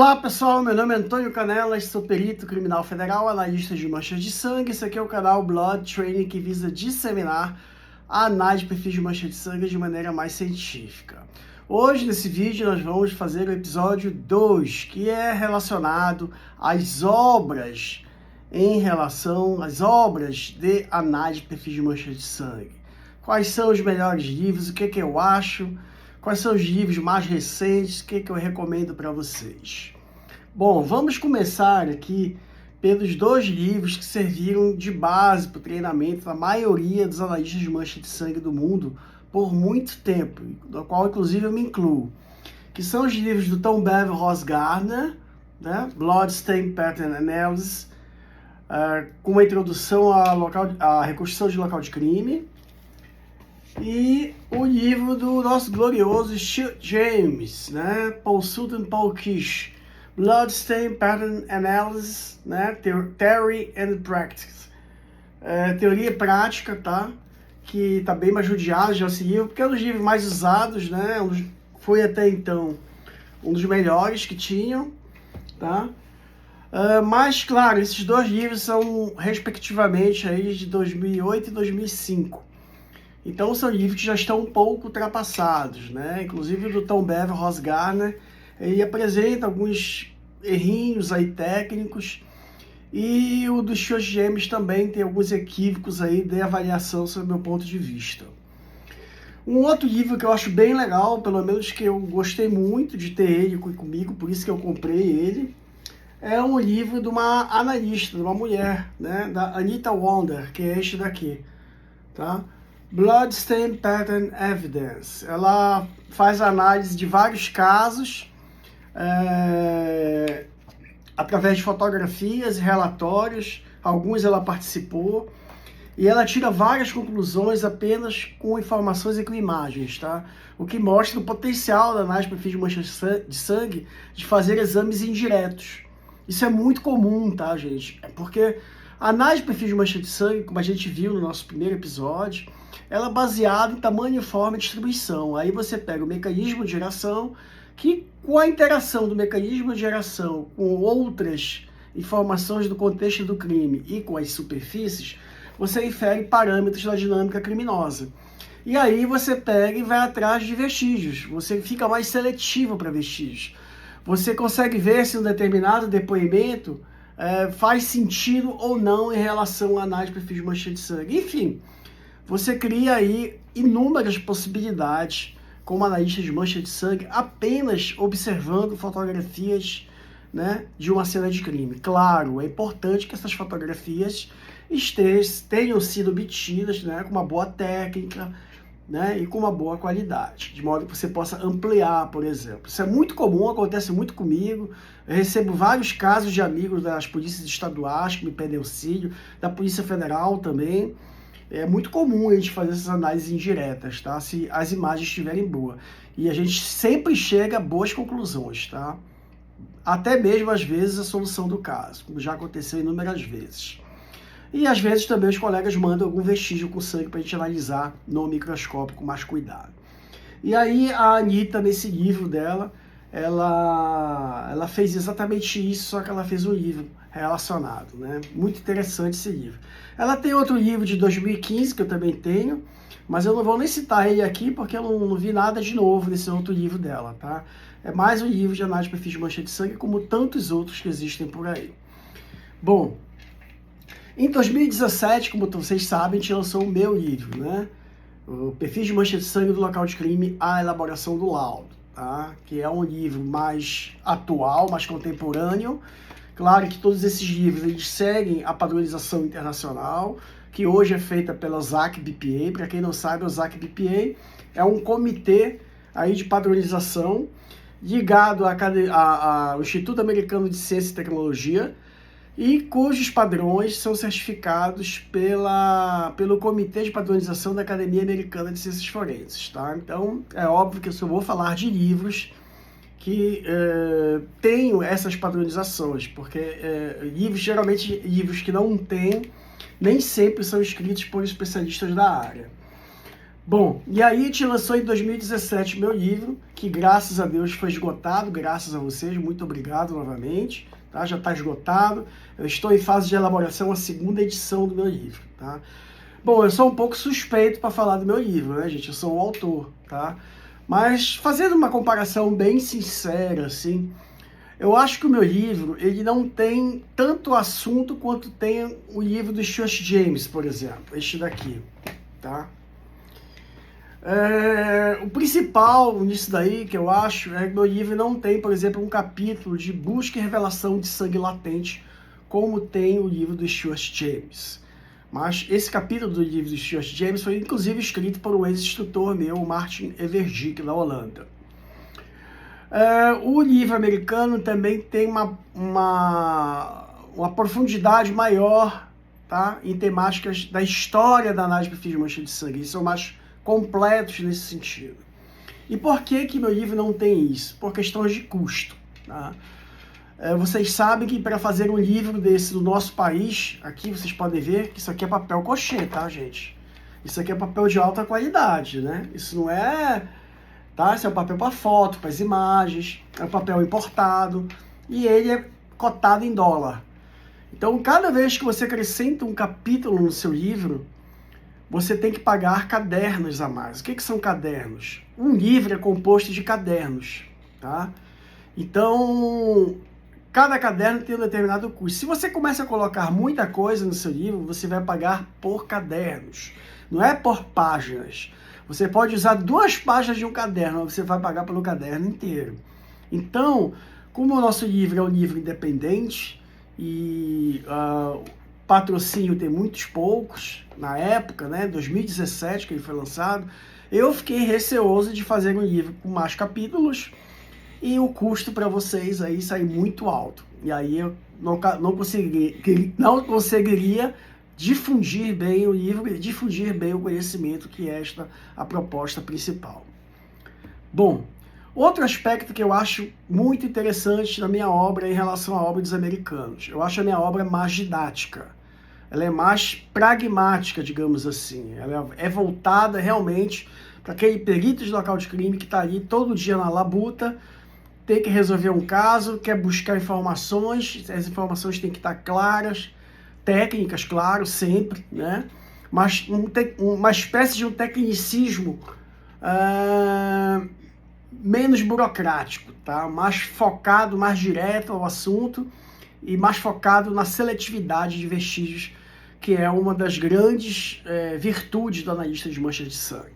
Olá pessoal, meu nome é Antônio Canelas, sou perito criminal federal, analista de manchas de sangue. Esse aqui é o canal Blood Training, que visa disseminar a análise de perfis de mancha de sangue de maneira mais científica. Hoje, nesse vídeo, nós vamos fazer o episódio 2, que é relacionado às obras de análise de perfis de mancha de sangue. Quais são os melhores livros, o que eu acho, quais são os livros mais recentes, o que eu recomendo para vocês. Bom, vamos começar aqui pelos dois livros que serviram de base para o treinamento da maioria dos analistas de mancha de sangue do mundo por muito tempo, do qual inclusive eu me incluo, que são os livros do Tom Bevel Ross Gardner, né? Blood Stain Pattern Analysis, com uma introdução à reconstrução de local de crime, e o livro do nosso glorioso Stuart James, né? Paul Sutton, Paul Kish, Blood Stain Pattern Analysis, né? Theory and Practice. Teoria e prática, tá? Que tá bem mais judiado, já se livro, porque é um dos livros mais usados, né? Foi até então um dos melhores que tinham, tá? Mas, claro, esses dois livros são, respectivamente, aí de 2008 e 2005. Então, são livros que já estão um pouco ultrapassados, né? Inclusive, o do Tom Bevel Ross Gardner, ele apresenta alguns errinhos aí técnicos, e o do Stuart James também tem alguns equívocos aí de avaliação sob o meu ponto de vista. Um outro livro que eu acho bem legal, pelo menos que eu gostei muito de ter ele comigo, por isso que eu comprei ele, é um livro de uma analista, de uma mulher, né? Da Anita Wander, que é este daqui, tá? Blood Stain Pattern Evidence. Ela faz análise de vários casos, através de fotografias e relatórios. Alguns ela participou, e ela tira várias conclusões apenas com informações e com imagens, tá? O que mostra o potencial da análise de perfil de mancha de sangue de fazer exames indiretos. Isso é muito comum, tá, gente? Porque a análise de perfil de mancha de sangue, como a gente viu no nosso primeiro episódio, ela é baseada em tamanho, forma e distribuição. Aí você pega o mecanismo de geração, que com a interação do mecanismo de geração com outras informações do contexto do crime e com as superfícies, você infere parâmetros da dinâmica criminosa. E aí você pega e vai atrás de vestígios. Você fica mais seletivo para vestígios. Você consegue ver se um determinado depoimento faz sentido ou não em relação à análise de perfil de mancha de sangue. Enfim, você cria aí inúmeras possibilidades como analista de mancha de sangue apenas observando fotografias, né, de uma cena de crime. Claro, é importante que essas fotografias tenham sido obtidas, né, com uma boa técnica, né, e com uma boa qualidade, de modo que você possa ampliar, por exemplo. Isso é muito comum, acontece muito comigo. Eu recebo vários casos de amigos das polícias estaduais que me pedem auxílio, da Polícia Federal também. É muito comum a gente fazer essas análises indiretas, tá? Se as imagens estiverem boas. E a gente sempre chega a boas conclusões, tá? Até mesmo, às vezes, a solução do caso, como já aconteceu inúmeras vezes. E, às vezes, também os colegas mandam algum vestígio com sangue para a gente analisar no microscópio com mais cuidado. E aí, a Anita, nesse livro dela, ela fez exatamente isso, só que ela fez um livro relacionado, né? Muito interessante esse livro. Ela tem outro livro de 2015, que eu também tenho, mas eu não vou nem citar ele aqui, porque eu não vi nada de novo nesse outro livro dela, tá? É mais um livro de análise de perfis de mancha de sangue, como tantos outros que existem por aí. Bom, em 2017, como vocês sabem, a gente lançou o meu livro, né? O Perfis de mancha de sangue do local de crime, a elaboração do laudo, tá? Que é um livro mais atual, mais contemporâneo. Claro que todos esses livros eles seguem a padronização internacional, que hoje é feita pela ZAC-BPA. Para quem não sabe, o ZAC-BPA é um comitê aí de padronização ligado ao Instituto Americano de Ciência e Tecnologia, e cujos padrões são certificados pelo Comitê de Padronização da Academia Americana de Ciências Forenses, tá? Então, é óbvio que eu só vou falar de livros que tenham essas padronizações, porque geralmente livros que não têm, nem sempre são escritos por especialistas da área. Bom, e aí a gente lançou em 2017 meu livro, que graças a Deus foi esgotado, graças a vocês, muito obrigado novamente, tá? Já está esgotado, eu estou em fase de elaboração a segunda edição do meu livro, tá? Bom, eu sou um pouco suspeito para falar do meu livro, né, gente? Eu sou o autor, tá? Mas fazendo uma comparação bem sincera, assim, eu acho que o meu livro, ele não tem tanto assunto quanto tem o livro do Stuart James, por exemplo, este daqui, tá? O principal nisso daí, que eu acho, é que meu livro não tem, por exemplo, um capítulo de busca e revelação de sangue latente, como tem o livro do Stuart James. Mas esse capítulo do livro do Stuart James foi inclusive escrito por um ex-instrutor meu, Martin Everdick, da Holanda. O livro americano também tem uma profundidade maior, tá, em temáticas da história da análise de perfil de mancha de sangue. Eles são mais completos nesse sentido. E por que que meu livro não tem isso? Por questões de custo, tá? Vocês sabem que para fazer um livro desse do nosso país, aqui vocês podem ver que isso aqui é papel cochê, tá, gente? Isso aqui é papel de alta qualidade, né? Isso não é, tá? Isso é o papel para foto, para as imagens, é um papel importado e ele é cotado em dólar. Então, cada vez que você acrescenta um capítulo no seu livro, você tem que pagar cadernos a mais. O que são cadernos? Um livro é composto de cadernos, tá? Então, cada caderno tem um determinado custo. Se você começa a colocar muita coisa no seu livro, você vai pagar por cadernos, não é por páginas. Você pode usar 2 páginas de um caderno, mas você vai pagar pelo caderno inteiro. Então, como o nosso livro é um livro independente e patrocínio tem muitos poucos, na época, né, 2017 que ele foi lançado, eu fiquei receoso de fazer um livro com mais capítulos e o custo para vocês aí sair muito alto. E aí eu não conseguiria difundir bem o livro e difundir bem o conhecimento, que é a proposta principal. Bom, outro aspecto que eu acho muito interessante na minha obra em relação à obra dos americanos, eu acho a minha obra mais didática. Ela é mais pragmática, digamos assim. Ela é voltada realmente para aquele perito de local de crime que está ali todo dia na labuta, tem que resolver um caso, quer buscar informações, as informações têm que estar claras, técnicas, claro, sempre, né? Mas uma espécie de um tecnicismo menos burocrático, tá? Mais focado, mais direto ao assunto e mais focado na seletividade de vestígios, que é uma das grandes virtudes do analista de manchas de sangue.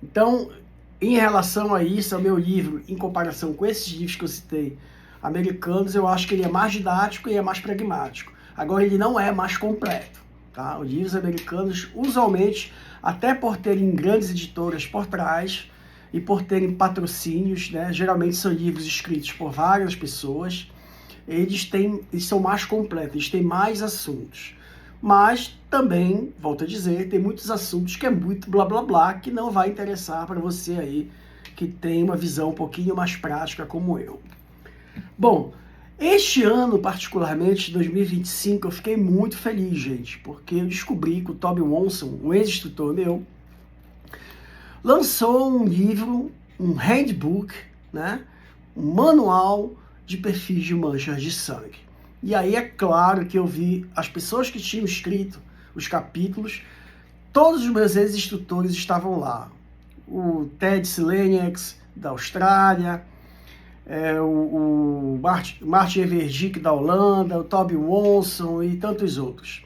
Então, em relação a isso, ao meu livro, em comparação com esses livros que eu citei, americanos, eu acho que ele é mais didático e é mais pragmático. Agora, ele não é mais completo, tá? Os livros americanos, usualmente, até por terem grandes editoras por trás e por terem patrocínios, né? Geralmente são livros escritos por várias pessoas, eles são mais completos, eles têm mais assuntos. Mas também, volto a dizer, tem muitos assuntos que é muito blá blá blá, que não vai interessar para você aí, que tem uma visão um pouquinho mais prática como eu. Bom, este ano, particularmente, 2025, eu fiquei muito feliz, gente, porque eu descobri que o Toby Wonson, um ex-instrutor meu, lançou um livro, um handbook, né, um manual de perfis de manchas de sangue. E aí é claro que eu vi as pessoas que tinham escrito os capítulos, todos os meus ex-instrutores estavam lá. O Ted Sleniaks, da Austrália, o Martin Everdick, da Holanda, o Toby Wonson e tantos outros.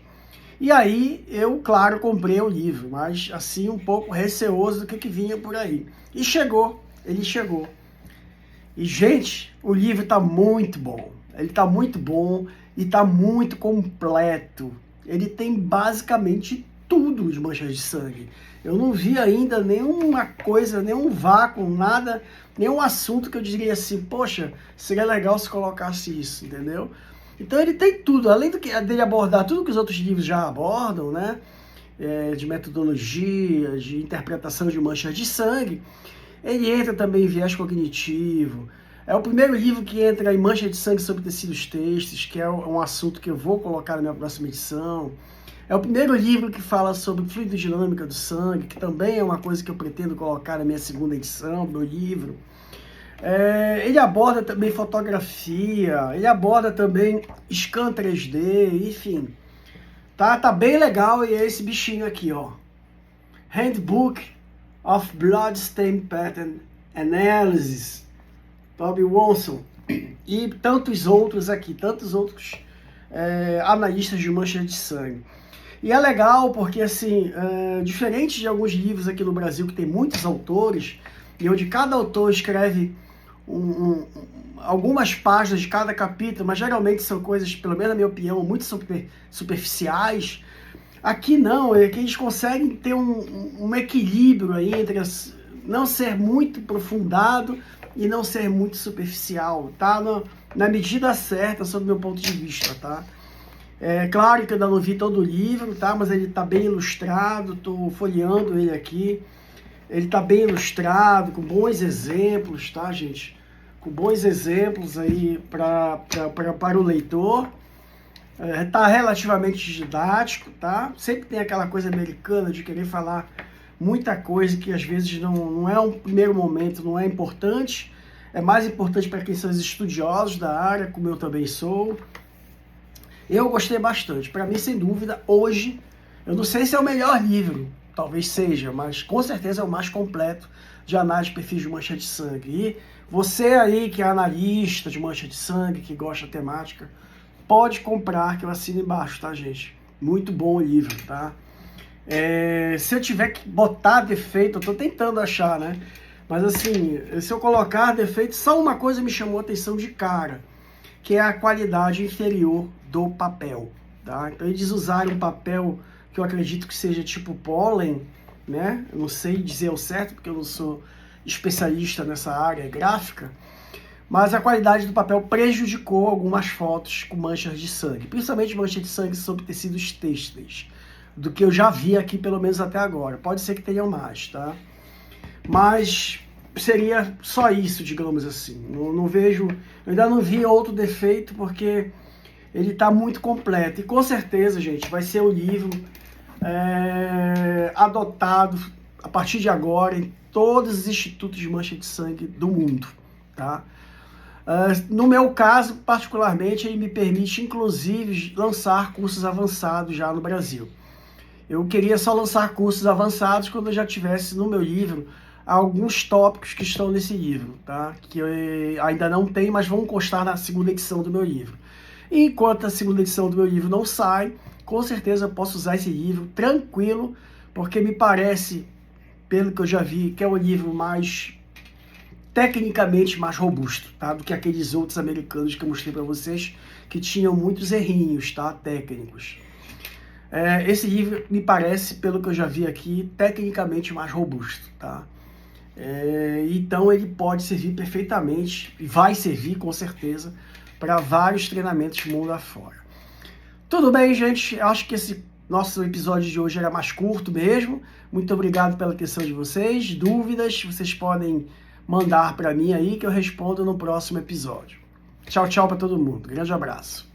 E aí eu, claro, comprei o livro, mas assim um pouco receoso do que vinha por aí. E chegou, ele chegou. E, gente, o livro está muito bom. Ele está muito bom e está muito completo. Ele tem basicamente tudo de manchas de sangue. Eu não vi ainda nenhuma coisa, nenhum vácuo, nada, nenhum assunto que eu diria assim, poxa, seria legal se colocasse isso, entendeu? Então ele tem tudo, além dele abordar tudo que os outros livros já abordam, né? De metodologia, de interpretação de manchas de sangue, ele entra também em viés cognitivo. É o primeiro livro que entra em mancha de sangue sobre tecidos têxteis, que é um assunto que eu vou colocar na minha próxima edição. É o primeiro livro que fala sobre fluidodinâmica do sangue, que também é uma coisa que eu pretendo colocar na minha segunda edição do livro. Ele aborda também fotografia, ele aborda também scan 3D, enfim. Tá bem legal, e é esse bichinho aqui, ó. Handbook of Bloodstain Pattern Analysis, Toby Watson. E tantos outros aqui, tantos outros analistas de manchas de sangue. E é legal porque, assim, diferente de alguns livros aqui no Brasil que tem muitos autores, e onde cada autor escreve algumas páginas de cada capítulo, mas geralmente são coisas, pelo menos na minha opinião, muito superficiais. Aqui não, aqui eles conseguem ter um equilíbrio aí entre não ser muito aprofundado e não ser muito superficial, tá? Na medida certa, sob o meu ponto de vista, tá? É claro que eu ainda não vi todo o livro, tá? Mas ele tá bem ilustrado, tô folheando ele aqui. Ele tá bem ilustrado, com bons exemplos, tá, gente? Com bons exemplos aí para o leitor. Tá relativamente didático, tá? Sempre tem aquela coisa americana de querer falar muita coisa que às vezes não é um primeiro momento, não é importante. É mais importante para quem são os estudiosos da área, como eu também sou. Eu gostei bastante. Para mim, sem dúvida, hoje, eu não sei se é o melhor livro, talvez seja, mas com certeza é o mais completo de análise de perfis de mancha de sangue. E você aí que é analista de mancha de sangue, que gosta da temática, pode comprar, que eu assino embaixo, tá, gente? Muito bom o livro, tá? Se eu tiver que botar defeito, eu tô tentando achar, né? Mas assim, se eu colocar defeito, só uma coisa me chamou a atenção de cara, que é a qualidade inferior do papel, tá? Então eles usaram um papel que eu acredito que seja tipo pólen, né? Eu não sei dizer o certo, porque eu não sou especialista nessa área gráfica, mas a qualidade do papel prejudicou algumas fotos com manchas de sangue, principalmente manchas de sangue sobre tecidos têxteis, do que eu já vi aqui, pelo menos até agora. Pode ser que tenham mais, tá? Mas seria só isso, digamos assim. Não vejo, eu ainda não vi outro defeito, porque ele está muito completo. E com certeza, gente, vai ser o livro adotado a partir de agora em todos os institutos de mancha de sangue do mundo, tá? No meu caso, particularmente, ele me permite, inclusive, lançar cursos avançados já no Brasil. Eu queria só lançar cursos avançados quando eu já tivesse no meu livro alguns tópicos que estão nesse livro, tá? Que eu ainda não tem, mas vão constar na segunda edição do meu livro. E enquanto a segunda edição do meu livro não sai, com certeza eu posso usar esse livro tranquilo, porque me parece, pelo que eu já vi, que é um livro mais tecnicamente mais robusto, tá? Do que aqueles outros americanos que eu mostrei para vocês, que tinham muitos errinhos, tá? Técnicos. Esse livro me parece, pelo que eu já vi aqui, tecnicamente mais robusto, tá? Então ele pode servir perfeitamente, e vai servir com certeza, para vários treinamentos mundo afora. Tudo bem, gente? Acho que esse nosso episódio de hoje era mais curto mesmo. Muito obrigado pela atenção de vocês. Dúvidas, vocês podem mandar para mim aí, que eu respondo no próximo episódio. Tchau, tchau para todo mundo. Grande abraço.